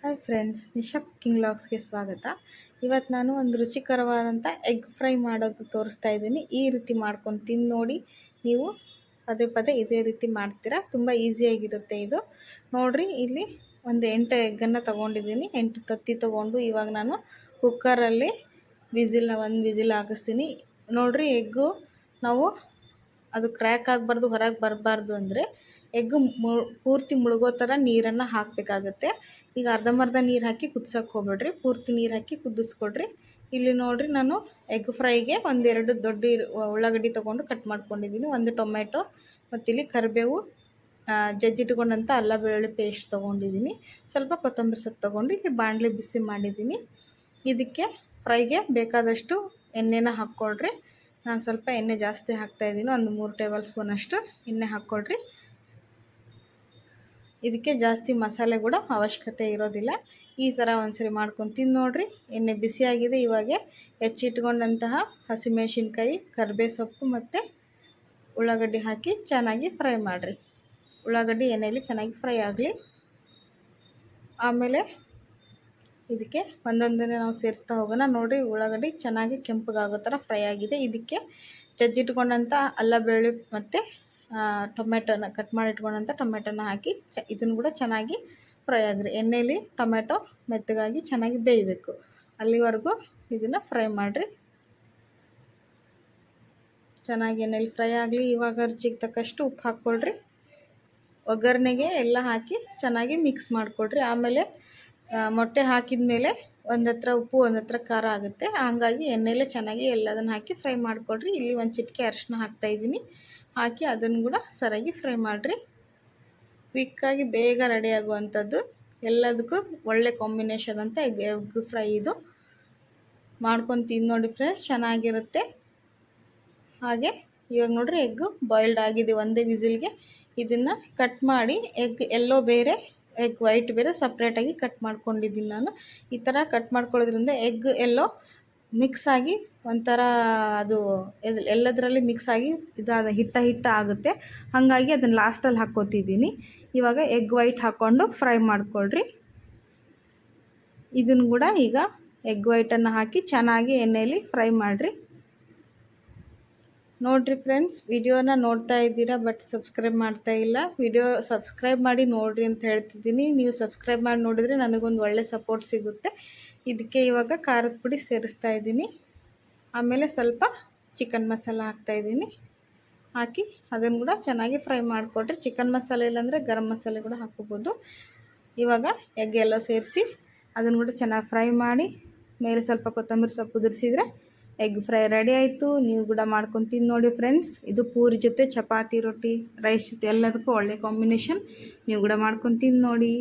Hi friends, Nisha cooking ವ್ಲಾಗ್ಸ್ಗೆ ಸ್ವಾಗತ. ಇವತ್ತು ನಾನು ಒಂದು ರುಚಿಕರವಾದಂಥ ಎಗ್ ಫ್ರೈ ಮಾಡೋದು ತೋರಿಸ್ತಾ ಇದ್ದೀನಿ. ಈ ರೀತಿ ಮಾಡ್ಕೊಂಡು ತಿಂದು ನೋಡಿ. ನೀವು ಪದೇ ಪದೇ ಇದೇ ರೀತಿ ಮಾಡ್ತೀರಾ. ತುಂಬ ಈಸಿಯಾಗಿರುತ್ತೆ ಇದು. ನೋಡಿರಿ, ಇಲ್ಲಿ ಒಂದು 8 ಎಗ್ಗನ್ನು ತೊಗೊಂಡಿದ್ದೀನಿ. 8 ತತ್ತಿ ತೊಗೊಂಡು ಇವಾಗ ನಾನು ಕುಕ್ಕರಲ್ಲಿ ಒಂದು ವಿಸಿಲ್ ಹಾಕಿಸ್ತೀನಿ. ನೋಡಿರಿ, ಎಗ್ಗು ನಾವು ಅದು ಕ್ರ್ಯಾಕ್ ಆಗಬಾರ್ದು, ಹೊರಗೆ ಬರಬಾರ್ದು ಅಂದರೆ ಎಗ್ಗು ಪೂರ್ತಿ ಮುಳುಗೋ ಥರ ನೀರನ್ನು ಹಾಕಬೇಕಾಗತ್ತೆ. ಈಗ ಅರ್ಧಂಬರ್ಧ ನೀರು ಹಾಕಿ ಕುದಿಸೋಕೆ ಹೋಗ್ಬೇಡ್ರಿ, ಪೂರ್ತಿ ನೀರು ಹಾಕಿ ಕುದಿಸ್ಕೊಡ್ರಿ. ಇಲ್ಲಿ ನೋಡಿರಿ, ನಾನು ಎಗ್ ಫ್ರೈಗೆ ಒಂದೆರಡು ದೊಡ್ಡ ಉಳ್ಳಾಗಡ್ಡಿ ತೊಗೊಂಡು ಕಟ್ ಮಾಡ್ಕೊಂಡಿದ್ದೀನಿ, ಒಂದು ಟೊಮೆಟೊ, ಮತ್ತು ಇಲ್ಲಿ ಕರಿಬೇವು, ಜಜ್ಜಿಟ್ಕೊಂಡಂಥ ಅಲ್ಲ ಬೆಳ್ಳುಳ್ಳಿ ಪೇಸ್ಟ್ ತೊಗೊಂಡಿದ್ದೀನಿ, ಸ್ವಲ್ಪ ಕೊತ್ತಂಬರಿ ಸೊಪ್ಪು ತೊಗೊಂಡು ಇಲ್ಲಿ ಬಾಣಲೆ ಬಿಸಿ ಮಾಡಿದ್ದೀನಿ. ಇದಕ್ಕೆ ಫ್ರೈಗೆ ಬೇಕಾದಷ್ಟು ಎಣ್ಣೆನ ಹಾಕ್ಕೊಳ್ರಿ. ನಾನು ಸ್ವಲ್ಪ ಎಣ್ಣೆ ಜಾಸ್ತಿ ಹಾಕ್ತಾಯಿದ್ದೀನಿ, ಒಂದು 3 ಟೇಬಲ್ ಸ್ಪೂನಷ್ಟು ಎಣ್ಣೆ ಹಾಕ್ಕೊಳ್ರಿ. ಇದಕ್ಕೆ ಜಾಸ್ತಿ ಮಸಾಲೆ ಕೂಡ ಅವಶ್ಯಕತೆ ಇರೋದಿಲ್ಲ. ಈ ಥರ ಒಂದ್ಸರಿ ಮಾಡ್ಕೊಂಡು ತಿಂದು ನೋಡಿರಿ. ಎಣ್ಣೆ ಬಿಸಿಯಾಗಿದೆ. ಇವಾಗ ಹೆಚ್ಚಿಟ್ಕೊಂಡಂತಹ ಹಸಿಮೆಣಸಿನ್ಕಾಯಿ, ಕರಿಬೇವು ಸೊಪ್ಪು ಮತ್ತು ಉಳ್ಳಾಗಡ್ಡಿ ಹಾಕಿ ಚೆನ್ನಾಗಿ ಫ್ರೈ ಮಾಡಿರಿ. ಉಳ್ಳಾಗಡ್ಡಿ ಎಣ್ಣೆಯಲ್ಲಿ ಚೆನ್ನಾಗಿ ಫ್ರೈ ಆಗಲಿ. ಆಮೇಲೆ ಇದಕ್ಕೆ ಒಂದೊಂದನ್ನೇ ನಾವು ಸೇರಿಸ್ತಾ ಹೋಗೋಣ. ನೋಡಿರಿ, ಉಳ್ಳಾಗಡ್ಡಿ ಚೆನ್ನಾಗಿ ಕೆಂಪಗಾಗೋ ಥರ ಫ್ರೈ ಆಗಿದೆ. ಇದಕ್ಕೆ ಜಜ್ಜಿಟ್ಕೊಂಡಂಥ ಅಲ್ಲ ಬೆಳ್ಳುಳ್ಳಿ ಮತ್ತು ಟೊಮೆಟೊನ ಕಟ್ ಮಾಡಿ ಇಟ್ಕೊಂಡಂಥ ಟೊಮೆಟೊನ ಹಾಕಿ ಇದನ್ನು ಕೂಡ ಚೆನ್ನಾಗಿ ಫ್ರೈ ಆಗಿರಿ. ಎಣ್ಣೆಯಲ್ಲಿ ಟೊಮೆಟೊ ಮೆತ್ತಗಾಗಿ ಚೆನ್ನಾಗಿ ಬೇಯಬೇಕು. ಅಲ್ಲಿವರೆಗೂ ಇದನ್ನು ಫ್ರೈ ಮಾಡಿರಿ. ಚೆನ್ನಾಗಿ ಎಣ್ಣೆಯಲ್ಲಿ ಫ್ರೈ ಆಗಲಿ. ಇವಾಗ ರುಚಿಗೆ ತಕ್ಕಷ್ಟು ಉಪ್ಪು ಹಾಕ್ಕೊಳ್ರಿ. ಒಗ್ಗರಣೆಗೆ ಎಲ್ಲ ಹಾಕಿ ಚೆನ್ನಾಗಿ ಮಿಕ್ಸ್ ಮಾಡಿಕೊಡ್ರಿ. ಆಮೇಲೆ ಮೊಟ್ಟೆ ಹಾಕಿದ ಮೇಲೆ ಒಂದು ಹತ್ರ ಉಪ್ಪು, ಒಂದು ಹತ್ರ ಖಾರ ಆಗುತ್ತೆ. ಹಾಗಾಗಿ ಎಣ್ಣೆಯಲ್ಲೇ ಚೆನ್ನಾಗಿ ಎಲ್ಲದನ್ನು ಹಾಕಿ ಫ್ರೈ ಮಾಡಿಕೊಡ್ರಿ. ಇಲ್ಲಿ ಒಂದು ಚಿಟಿಕೆ ಅರಿಶಿನ ಹಾಕ್ತಾಯಿದ್ದೀನಿ. ಹಾಕಿ ಅದನ್ನು ಕೂಡ ಸರಿಯಾಗಿ ಫ್ರೈ ಮಾಡಿರಿ. ಕ್ವಿಕ್ಕಾಗಿ ಬೇಗ ರೆಡಿ ಆಗುವಂಥದ್ದು, ಎಲ್ಲದಕ್ಕೂ ಒಳ್ಳೆ ಕಾಂಬಿನೇಷನ್ ಅಂತ ಎಗ್ ಫ್ರೈ ಇದು. ಮಾಡ್ಕೊಂಡು ತಿಂದು ನೋಡಿ ಫ್ರೆಂಡ್ಸ್, ಚೆನ್ನಾಗಿರುತ್ತೆ. ಹಾಗೆ ಇವಾಗ ನೋಡಿರಿ, ಎಗ್ಗು ಬಾಯ್ಲ್ಡ್ ಆಗಿದೆ ಒಂದೇ ವಿಸಿಲ್ಗೆ. ಇದನ್ನು ಕಟ್ ಮಾಡಿ ಎಗ್ ಎಲ್ಲೋ ಬೇರೆ, ಎಗ್ ವೈಟ್ ಬೇರೆ ಸಪ್ರೇಟಾಗಿ ಕಟ್ ಮಾಡ್ಕೊಂಡಿದ್ದೀನಿ ನಾನು. ಈ ಥರ ಕಟ್ ಮಾಡ್ಕೊಳ್ಳೋದ್ರಿಂದ ಎಗ್ ಎಲ್ಲೋ ಮಿಕ್ಸ್ ಆಗಿ ಒಂಥರ ಅದು ಎಲ್ಲದರಲ್ಲಿ ಮಿಕ್ಸ್ ಆಗಿ ಇದಾದ ಹಿಟ್ಟ ಆಗುತ್ತೆ. ಹಾಗಾಗಿ ಅದನ್ನು ಲಾಸ್ಟಲ್ಲಿ ಹಾಕ್ಕೋತಿದ್ದೀನಿ. ಇವಾಗ ಎಗ್ ವೈಟ್ ಹಾಕ್ಕೊಂಡು ಫ್ರೈ ಮಾಡ್ಕೊಳ್ರಿ. ಇದನ್ನು ಕೂಡ ಈಗ ಎಗ್ ವೈಟನ್ನು ಹಾಕಿ ಚೆನ್ನಾಗಿ ಎಣ್ಣೆಯಲ್ಲಿ ಫ್ರೈ ಮಾಡಿರಿ. ನೋಡಿರಿ ಫ್ರೆಂಡ್ಸ್, ವಿಡಿಯೋನ ನೋಡ್ತಾ ಇದ್ದೀರಾ, ಬಟ್ ಸಬ್ಸ್ಕ್ರೈಬ್ ಮಾಡ್ತಾ ಇಲ್ಲ. ವಿಡಿಯೋ ಸಬ್ಸ್ಕ್ರೈಬ್ ಮಾಡಿ ನೋಡಿರಿ ಅಂತ ಹೇಳ್ತಿದ್ದೀನಿ. ನೀವು ಸಬ್ಸ್ಕ್ರೈಬ್ ಮಾಡಿ ನೋಡಿದರೆ ನನಗೊಂದು ಒಳ್ಳೆ ಸಪೋರ್ಟ್ ಸಿಗುತ್ತೆ. ಇದಕ್ಕೆ ಇವಾಗ ಖಾರದ ಪುಡಿ ಸೇರಿಸ್ತಾ ಇದ್ದೀನಿ. ಆಮೇಲೆ ಸ್ವಲ್ಪ ಚಿಕನ್ ಮಸಾಲ ಹಾಕ್ತಾಯಿದ್ದೀನಿ. ಹಾಕಿ ಅದನ್ನು ಕೂಡ ಚೆನ್ನಾಗಿ ಫ್ರೈ ಮಾಡಿಕೊಡ್ರಿ. ಚಿಕನ್ ಮಸಾಲೆ ಇಲ್ಲಾಂದರೆ ಗರಂ ಮಸಾಲೆ ಕೂಡ ಹಾಕ್ಕೋಬೋದು. ಇವಾಗ ಎಗ್ ಎಲ್ಲ ಸೇರಿಸಿ ಅದನ್ನು ಕೂಡ ಚೆನ್ನಾಗಿ ಫ್ರೈ ಮಾಡಿ ಮೇಲೆ ಸ್ವಲ್ಪ ಕೊತ್ತಂಬರಿ ಸೊಪ್ಪು ಉದುರಿಸಿದರೆ ಎಗ್ ಫ್ರೈ ರೆಡಿ ಆಯಿತು. ನೀವು ಕೂಡ ಮಾಡ್ಕೊಂಡು ತಿಂದು ನೋಡಿ ಫ್ರೆಂಡ್ಸ್. ಇದು ಪೂರಿ ಜೊತೆ, ಚಪಾತಿ, ರೊಟ್ಟಿ, ರೈಸ್ ಜೊತೆ ಎಲ್ಲದಕ್ಕೂ ಒಳ್ಳೆ ಕಾಂಬಿನೇಷನ್. ನೀವು ಕೂಡ ಮಾಡ್ಕೊಂಡು ತಿಂದು ನೋಡಿ.